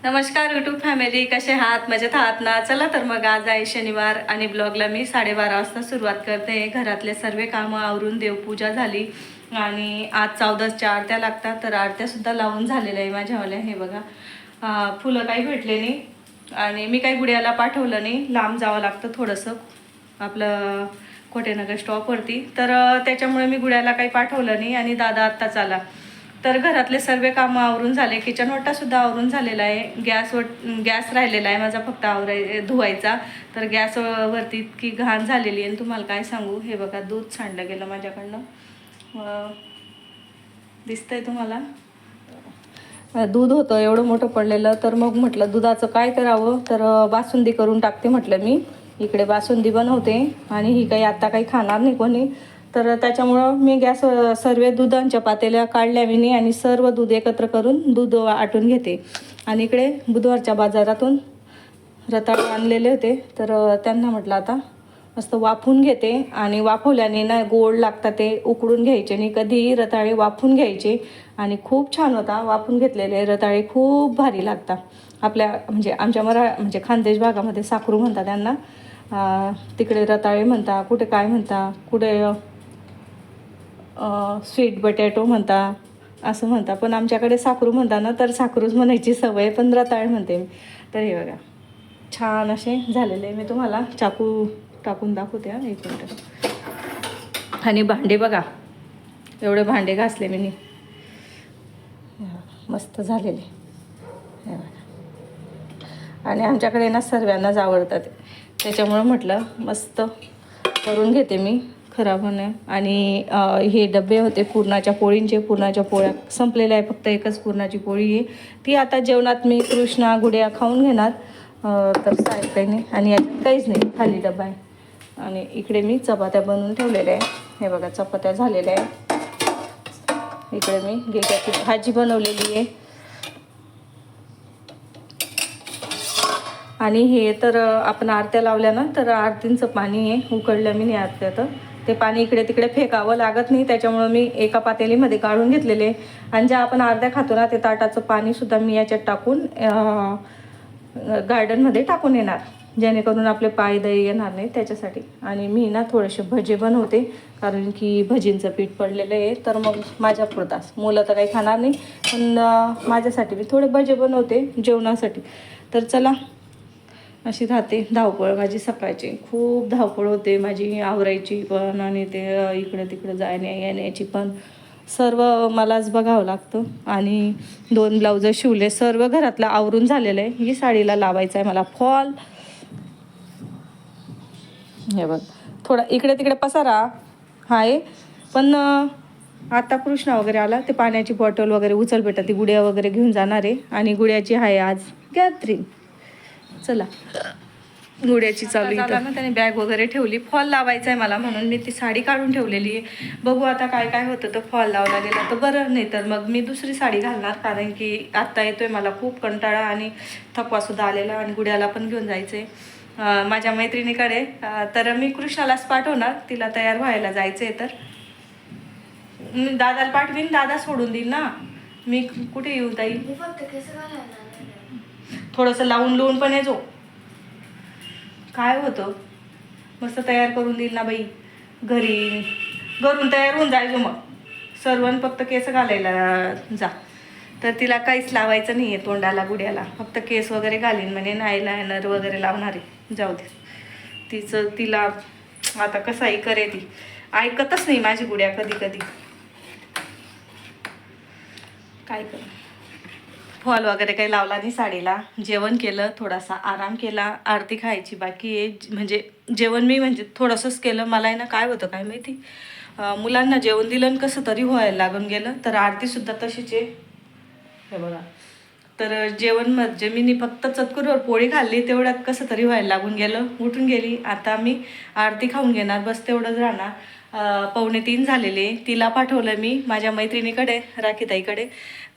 नमस्कार YouTube family, कसे आहात? मजेत आहात ना? चला तर मग आज आहे शनिवार आणि ब्लॉगला मी 12:30 वाजता सुरुवात करते. घरातले सर्व कामं आवरून देवपूजा झाली आणि आज 14च्या आरत्या लागतात, तर आरत्यासुद्धा लावून झालेल्या आहे माझ्यावाल्या. हे बघा, फुलं काही भेटले नाही आणि मी काही गुड्याला पाठवलं नाही. लांब जावं लागतं थोडंसं आपलं कोटेनगर स्टॉपवरती, तर त्याच्यामुळे मी गुड्याला काही पाठवलं नाही आणि दादा आत्ताच आला. तर घरातले सर्व कामं आवरून झाले. किचन ओटासुद्धा आवरून झालेला आहे. गॅस राहिलेला आहे माझा फक्त धुवायचा. तर गॅसवरती इतकी घाण झालेली आहे आणि तुम्हाला काय सांगू. हे बघा, दूध सांडलं गेलं माझ्याकडनं. दिसतंय तुम्हाला? दूध होतं एवढं मोठं पडलेलं. तर मग म्हटलं दुधाचं काय करावं, तर बासुंदी करून टाकते म्हटलं. मी इकडे बासुंदी बनवते आणि ही काही आत्ता काही खाणार नाही कोणी, तर त्याच्यामुळं मी गॅस सर्व दुधांच्या पातेल्या काढल्या मी आणि सर्व दूध एकत्र करून दूध आटून घेते. आणि इकडे बुधवारच्या बाजारातून रताळे आणलेले होते, तर त्यांना म्हटलं आता मस्त वाफून घेते. आणि वाफवल्याने ना गोड लागतात, ते उकडून घ्यायचे आणि कधीही रताळे वाफून घ्यायचे आणि खूप छान होता. वाफून घेतलेले रताळे खूप भारी लागतात. आपल्या म्हणजे आमच्या म्हणजे खानदेश भागामध्ये साकरू म्हणतात त्यांना, तिकडे रताळे म्हणता, कुठे काय म्हणता, कुठे स्वीट बटॅटो म्हणता, असं म्हणता. पण आमच्याकडे साकरू म्हणता ना, तर साकरूच म्हणायची सवय, पण रताळे म्हणते मी. तर हे बघा छान असे झालेले. मी तुम्हाला चाकू टाकून दाखवते. एक मिनटं. आणि भांडे बघा, एवढे भांडे घासले मी. मस्त झालेले हे बघा. आणि आमच्याकडे ना सर्वांनाच आवडतात, त्याच्यामुळं म्हटलं मस्त करून घेते मी, खराब होणे. आणि हे डबे होते पुरणाच्या पोळींचे. पुरणाच्या पोळ्या संपलेल्या आहे, फक्त एकच पुरणाची पोळी आहे. ती आता जेवणात मी कृष्णा गुड्या खाऊन घेणार, तर काही नाही. आणि याच्यात काहीच नाही, खाली डबा आहे. आणि इकडे मी चपात्या बनवून ठेवलेल्या आहे. हे बघा चपात्या झालेल्या आहे. इकडे मी गेल्याची भाजी बनवलेली आहे. आणि हे तर आपण आरत्या लावल्या ना, तर आरतींचं पाणी आहे उकळलं मी नाही आरत्या, तर ते पाणी इकडे तिकडे फेकावं लागत नाही, त्याच्यामुळं मी एका पातेलीमध्ये काढून घेतलेले. आणि ज्या आपण आरत्या खातो ना, ते ताटाचं पाणीसुद्धा मी याच्यात टाकून गार्डनमध्ये टाकून येणार, जेणेकरून आपले पाय दही येणार नाही त्याच्यासाठी. आणि मी ना थोडेसे भजे बनवते, कारण की भजींचं पीठ पडलेलं आहे. तर मग माझ्या पुरताच, मुलं तर काही खाणार नाही, पण माझ्यासाठी मी थोडे भजे बनवते जेवणासाठी. तर चला, अशी राहते धावपळ माझी सकाळची. खूप धावपळ होते माझी, आवरायची पण आणि ते इकडे तिकडे जाण्या येण्याची पण, सर्व मलाच बघावं लागतं. आणि 2 ब्लाउजं शिवले, सर्व घरातलं आवरून झालेलं आहे. ही साडीला लावायचं आहे मला फॉल. हे बघ, थोडा इकडे तिकडे पसारा आहे, पण आता कृष्णा वगैरे आला, ते पाण्याची बॉटल वगैरे उचल बेटा, ती गुड्या वगैरे घेऊन जाणार आहे. आणि गुड्याची आहे आज गॅदरिंग. चला, गुड्याची चालू इथं ना, त्याने बॅग वगैरे ठेवली. फॉल लावायचा आहे मला, म्हणून मी ती साडी काढून ठेवलेली आहे. बघू आता काय काय होतं. तर फॉल लावला गेला तर बरं, नाही तर मग मी दुसरी साडी घालणार, कारण की आत्ता येतोय मला खूप कंटाळा आणि थकवासुद्धा आलेला. आणि गुड्याला पण घेऊन जायचं आहे माझ्या मैत्रिणीकडे. तर मी कृष्णालाच पाठवणार, तिला तयार व्हायला जायचं आहे. तर मी दादाला पाठवीन, दादा सोडून देईल ना, मी कुठे येऊ ताई. थोडंसं लावून लावून पण येतो, काय होतं, मस्त तयार करून देईल ना बाई. घरून तयार होऊन जायचो मग, सर्वन फक्त केस घालायला जा. तर तिला काहीच लावायचं नाही आहे तोंडाला गुड्याला, फक्त केस वगैरे घालीन म्हणे, नाही लायनर वगैरे लावणार आहे. जाऊ दे, तिला आता कसाही करे, ती ऐकतच नाही माझी गुड्या कधी कधी. काय कर, फॉल वगैरे काही लावला नाही साडीला. जेवण केलं, थोडासा आराम केला, आरती खायची बाकी आहे. म्हणजे जेवण मी म्हणजे थोडंसंच केलं. मला आहे ना काय होतं काय माहिती, मुलांना जेवण दिलं आणि कसं तरी व्हायला लागून गेलं. तर आरतीसुद्धा तशीच आहे, हे बघा. तर जेवण म्हणजे मी फक्त चतकुरवर पोळी खाल्ली, तेवढ्यात कसं तरी व्हायला लागून गेलं, उठून गेली. आता मी आरती खाऊन घेणार, बस तेवढंच राहणार. 2:45 झालेले. तिला पाठवलं मी माझ्या मैत्रिणीकडे, राखीताईकडे.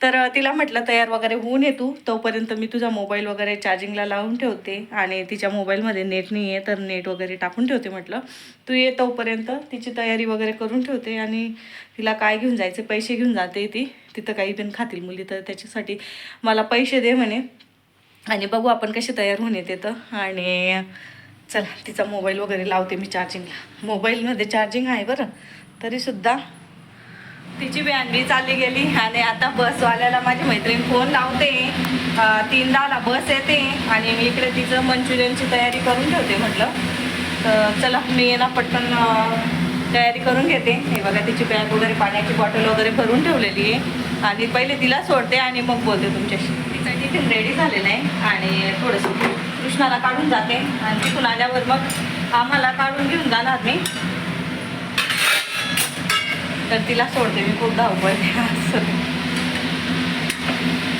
तर तिला म्हटलं तयार वगैरे होऊन ये तू, तोपर्यंत मी तुझा मोबाईल वगैरे चार्जिंगला लावून ठेवते. आणि तिच्या मोबाईलमध्ये नेट नाही आहे, तर नेट वगैरे टाकून ठेवते. म्हटलं तू ये तोपर्यंत, तिची तयारी वगैरे करून ठेवते. आणि तिला काय घेऊन जायचे, पैसे घेऊन जाते. तिथं काही पण खातील मुली, तर त्याच्यासाठी मला पैसे दे म्हणे. आणि बघू आपण कशी तयार होऊन येते तर. आणि चला तिचा मोबाईल वगैरे लावते मी चार्जिंगला. मोबाईलमध्ये चार्जिंग आहे बरं, तरीसुद्धा तिची व्हॅन बी चालली गेली. आणि आता बसवाल्याला माझी मैत्रीण फोन लावते, 3:10ला बस येते आणि मी इकडे तिचं मंचुरियनची तयारी करून ठेवते. म्हटलं तर चला मी ये ना पटकन तयारी करून घेते. हे बघा तिची बॅग वगैरे, पाण्याची बॉटल वगैरे भरून ठेवलेली आहे. आणि पहिले तिला सोडते आणि मग बोलते तुमच्याशी. तिचा टिफिन रेडी झालेला आहे आणि थोडंसं कृष्णाला काढून जाते आणि तिथून आल्यावर मग आम्हाला काढून घेऊन जाणार मी. तर तिला सोडते मी. खूप धावपळ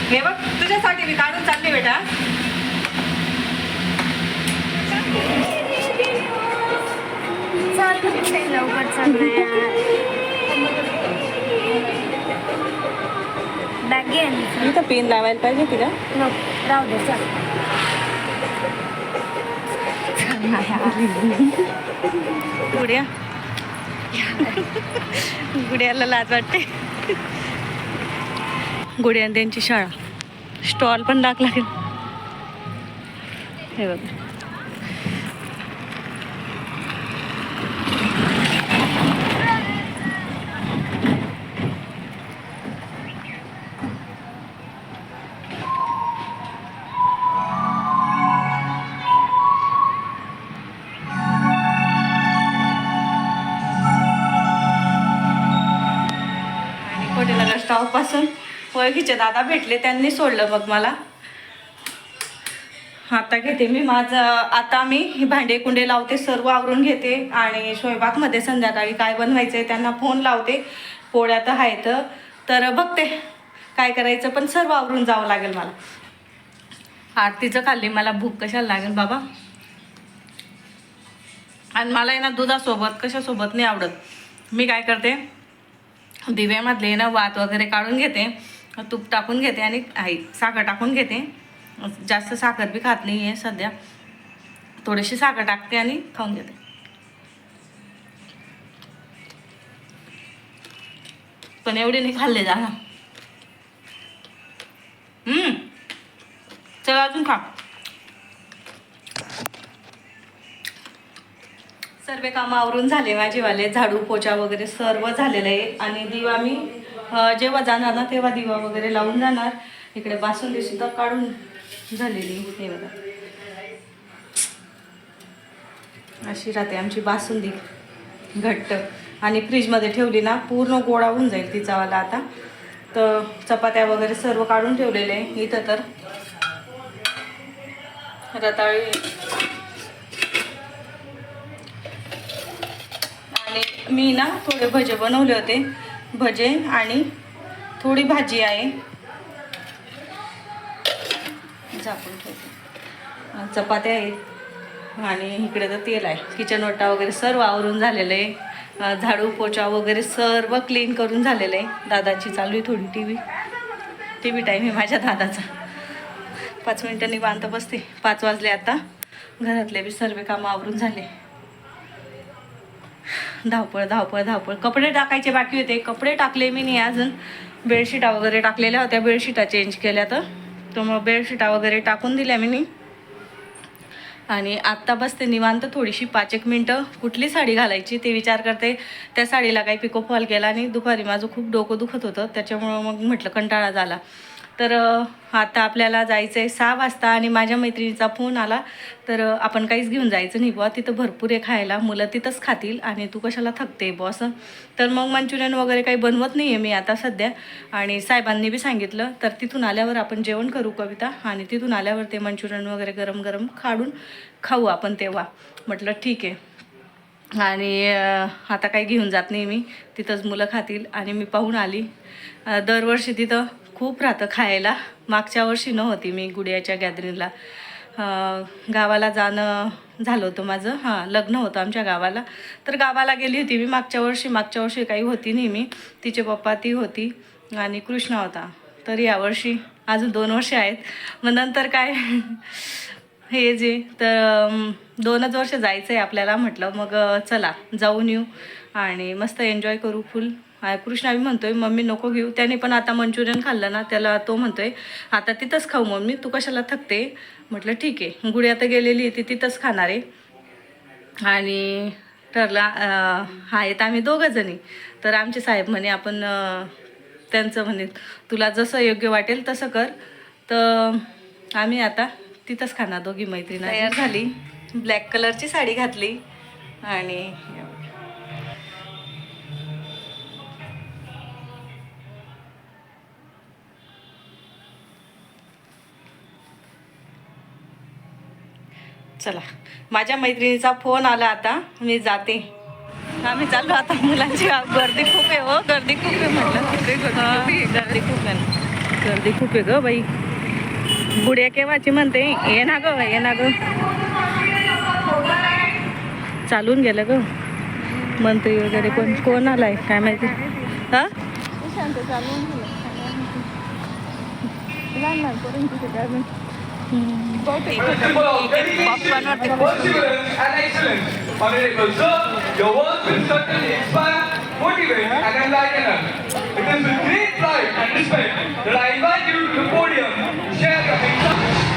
हे बघ तुझ्यासाठी मी काढून चालले बेटा. लवकर चाललंय बॅग घे. मी तर पेन लावायला पाहिजे तिला. राहू दे चल. गुड्या गुड्याला लाज वाटते. गुड्या त्यांची शाळा स्टॉल पण टाकला. हे बघा स्टॉपपासून ओळखीचे दादा भेटले, त्यांनी सोडलं मग मला. आता घेते मी माझं. आता मी भांडे कुंडे लावते, सर्व आवरून घेते आणि स्वयंपाकमध्ये संध्याकाळी काय बनवायचं आहे त्यांना फोन लावते. पोळ्या तर आहेत तर बघते काय करायचं, पण सर्व आवरून जावं लागेल मला. आरतीचं खाल्ली, मला भूक कशाला लागेल बाबा. आणि मला आहे ना दुधासोबत कशासोबत नाही आवडत. मी काय करते, दिव्यामधले ना वात वगैरे काढून घेते, तूप टाकून घेते आणि साखर टाकून घेते. जास्त साखर बी खात नाही आहे सध्या, थोडीशी साखर टाकते आणि खाऊन घेते. पण एवढे नाही खाल्ले जा ना. चल अजून खा. सर्व कामं आवरून झाले माझेवाले. झाडू पोछा वगैरे सर्व झालेलं आहे. आणि दिवा मी जेव्हा जाणार ना तेव्हा दिवा वगैरे लावून जाणार. इकडे बासुंदी सुद्धा काढून झालेली. हे बघा अशी राहते आमची बासुंदी घट्ट. आणि फ्रीजमध्ये ठेवली ना पूर्ण गोळा होऊन जाईल तिचावाला. आता तर चपात्या वगैरे सर्व काढून ठेवलेले आहे. इथं तर रताळी आणि मी ना थोडे भजे बनवले होते. भजे आणि थोडी भाजी आहे. झाकून ठेवते. चपात्या आहेत आणि इकडे तर तेल आहे. किचन ओटा वगैरे सर्व आवरून झालेलं आहे. झाडू पोछा वगैरे सर्व क्लीन करून झालेलं आहे. दादाची चालू आहे थोडी टी व्ही टाईम आहे माझ्या दादाचा. 5 मिनिटं निवांत बसते. 5 वाजले आता. घरातले बी सर्व कामं आवरून झाले. धावपळ धावपळ धावपळ. कपडे टाकायचे बाकी होते, कपडे टाकले मी नाही अजून. बेडशीटा वगैरे टाकलेल्या होत्या, बेडशीटा चेंज केल्या तर मग बेडशीटा वगैरे टाकून दिल्या मी नाही. आणि आत्ता बसते निवांत थोडीशी 5-1 मिनटं. कुठली साडी घालायची ते विचार करते. त्या साडीला काही पिको फॉल केला आणि दुपारी माझं खूप डोकं दुखत होतं, त्याच्यामुळं मग म्हटलं कंटाळा झाला. तर आता आपल्याला जायचं आहे 6 वाजता. आणि माझ्या मैत्रिणीचा फोन आला तर आपण काहीच घेऊन जायचं नाही बुवा, तिथं भरपूर आहे खायला, मुलं तिथंच खातील आणि तू कशाला थकते बॉस. तर मग मंचुरियन वगैरे काही बनवत नाही आहे मी आता सध्या. आणि साहेबांनी बी सांगितलं तर तिथून आल्यावर आपण जेवण करू कविता, आणि तिथून आल्यावर ते मंचुरियन वगैरे गरम गरम काढून खाऊ आपण तेव्हा. म्हटलं ठीक आहे. आणि आता काही घेऊन जात नाही मी, तिथंच मुलं खातील. आणि मी पाहून आली, दरवर्षी तिथं खूप राहतं खायला. मागच्या वर्षी नव्हती मी गुडियाच्या गॅदरिंगला. गावाला जाणं झालं होतं माझं. लग्न होतं आमच्या गावाला, तर गावाला गेली होती मी मागच्या वर्षी काही होती नाही मी. तिचे पप्पा, ती होती आणि कृष्णा होता. तर यावर्षी अजून 2 वर्ष आहेत. मग नंतर काय हे जे तर 2च वर्ष जायचं आहे आपल्याला. म्हटलं मग चला जाऊन येऊ आणि मस्त एन्जॉय करू फुल. कृष्णा बी म्हणतोय मम्मी नको घेऊ. त्याने पण आता मंचुरियन खाल्लं ना, त्याला तो म्हणतोय आता तिथंच खाऊ मम्मी, तू कशाला थकते. म्हटलं ठीक आहे. गुडी आता गेलेली आहे, ती तिथंच खाणार आहे. आणि ठरला आहेत आम्ही दोघं जणी. तर आमचे साहेब म्हणे आपण त्यांचं म्हणे तुला जसं योग्य वाटेल तसं कर. तर आम्ही आता तिथंच खाणार दोघी मैत्रिणी. तयार झाली, ब्लॅक कलरची साडी घातली आणि चला, माझ्या मैत्रिणीचा फोन आला, आता मी जाते. आम्ही चाललो आता. मुलांची गर्दी खूप आहे हो, गर्दी खूप आहे म्हटलं. गर्दी खूप आहे, गर्दी खूप आहे ग बाई. बुड्या केव्हाची म्हणते ये ना ग, ये ना ग. चालून गेलं ग म्हणते वगैरे. कोण आलाय काय माहिती. हा Honorable sir, your work will certainly inspire, motivate and enlighten us. It is with great pride and respect that I invite you to the podium to share your excitement.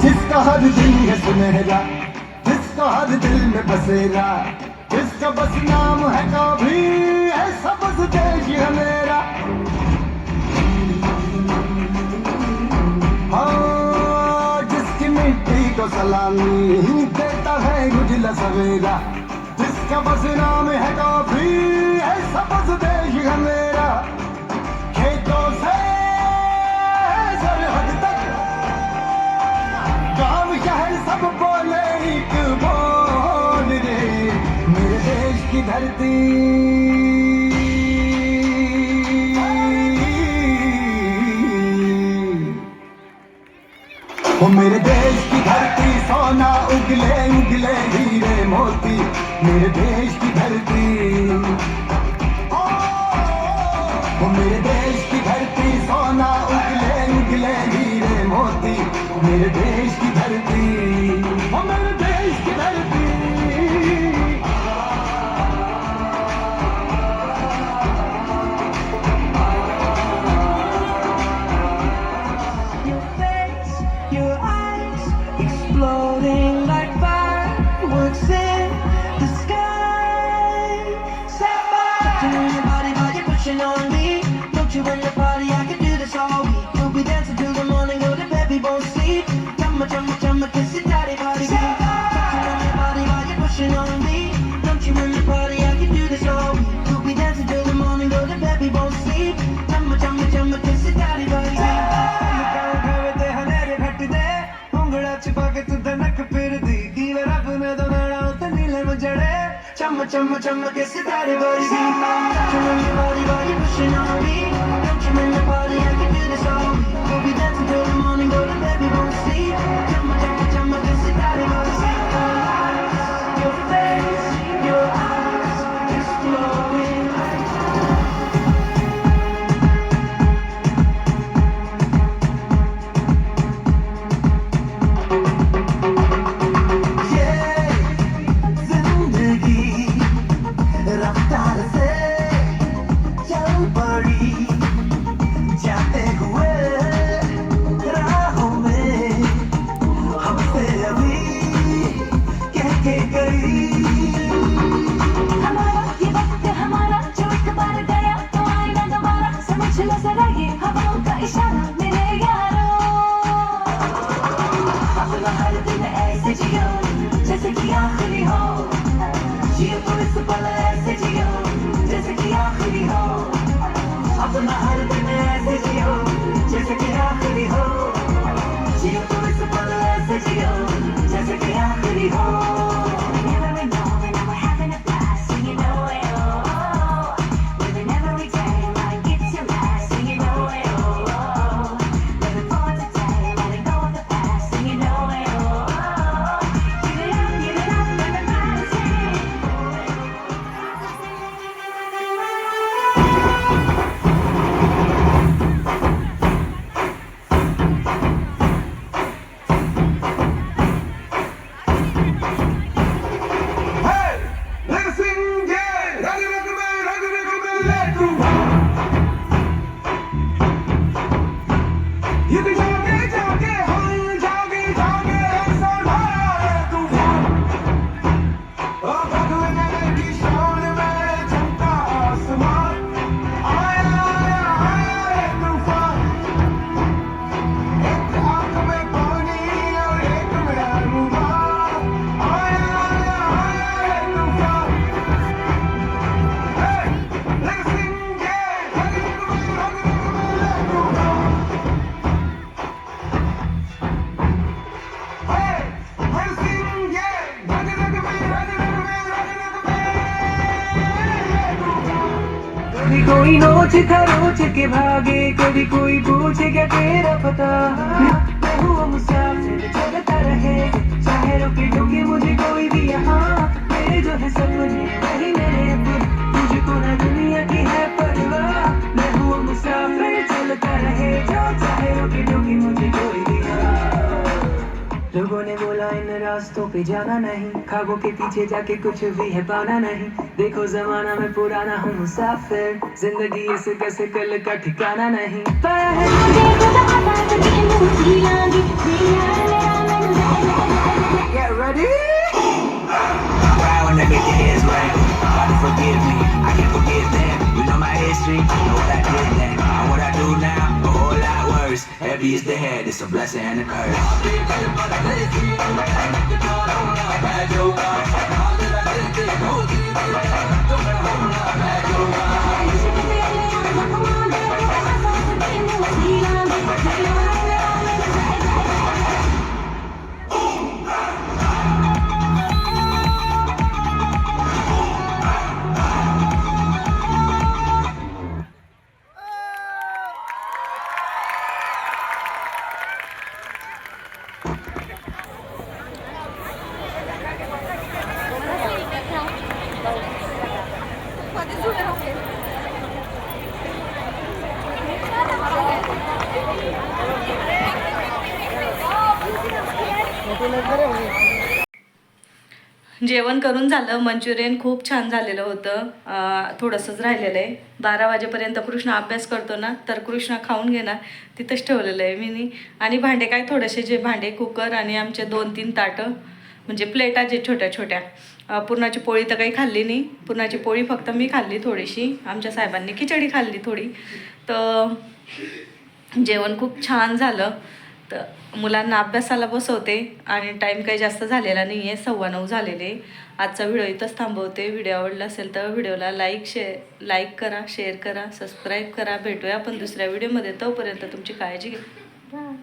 जिसका हर दिल है सुनहरा, जिसका हर दिल में बसेरा, जिसका बस नाम है कभी ऐसा बस देश है मेरा। हाँ, जिसकी मिट्टी को सलामी देता है उजला सवेरा, जिसका बस नाम है कभी ऐसा बस देश है मेरा। खेतों से सरहद तक गाँव शहर सब बोले एक बोल रे, मेरे देश की धरती वो मेरे देश की धरती सोना उगले उगले हीरे मोती, मेरे देश की धरती वो मेरे देश की धरती सोना उगले उगले हीरे मोती, मेरे देश की धरती वो मेरे देश की धरती। Your face, your eyes, exploding like fireworks in the sky. Set fire. Touching on your body, body pushing on me. Don't you in the party? I can do this all week. We'll be dancing till the morning, go to bed, we won't sleep. Chumma, chumma, chumma, kiss your daddy, body. Set fire. Touching on your chumma chumma ke sitare barsi. Touching on your body, body pushing on me. Don't you make me party, I can do this all week. We'll be dancing till the morning, go to bed, we won't sleep. Chumma chumma chumma ke sitare barsi. Your face, your eyes, exploding like रफ्तार से चल पड़ी जाते हुए राहों में हमसे अभी कह के गई हमारा ये वक्त हमारा जो एक बार गया तो आएगा दोबारा समझ लो जरा ये हवाओं का इशारा मेरे यारों अपना हर दिन ऐसे जियो जैसे कि आखिरी हो जियो तो इस पल ऐसे जियो जैसे कि आखिरी हो अपना हर दिन ऐसे जियो जैसे कि आखिरी हो जियो तो इस पल ऐसे जियो जैसे कि आखिरी हो कभी कोई नोच खरोच के भागे कभी कोई पूछे क्या तेरा पता मैं हूँ मुसाफिर चलता रहे चाहे रुके टोके मुझे कोई भी यहाँ मेरे जो है सपने वही मेरे अपने मुझको ना दुनिया की है परवाह मैं हूँ मुसाफिर चलता रहे जो चाहे रुके टोके मुझे कोई भी यहाँ लोगों ने बोला इन रास्तों पे जाना नहीं ख्वाबों के पीछे जाके कुछ भी है पाना नहीं देखो जमाना में पुराना हूँ मुसाफिर जिंदगी इस कैसे कल का ठिकाना नहीं पाया है Get ready? Proud when I get your hands right. God to forgive me, I can forgive them. You know my history, know what I did then. And what I do now, a whole lot worse. Heavy is the head, it's a blessing and a curse. जेवण करून झालं. Manchurian खूप छान झालेलं होतं. थोडंसंच राहिलेलं आहे. 12 वाजेपर्यंत कृष्णा अभ्यास करतो ना, तर कृष्णा खाऊन घेणार. तिथंच ठेवलेलं आहे मी. आणि भांडे काय थोडेसे जे भांडे कुकर आणि आमचे 2-3 ताटं म्हणजे प्लेटा जे छोट्या छोट्या. पुरणाची पोळी तर काही खाल्ली नाही. पुरणाची पोळी फक्त मी खाल्ली थोडीशी. आमच्या साहेबांनी खिचडी खाल्ली थोडी. तर जेवण खूप छान झालं. तर मुलांना अभ्यासाला बसवते आणि टाईम काही जास्त झालेला नाही आहे. 9:15 झालेले. आजचा व्हिडिओ इथंच थांबवते. व्हिडिओ आवडला असेल तर व्हिडिओला लाईक करा, शेअर करा, सबस्क्राईब करा. भेटूया आपण दुसऱ्या व्हिडिओमध्ये. तोपर्यंत तुमची काळजी घ्या. बाय.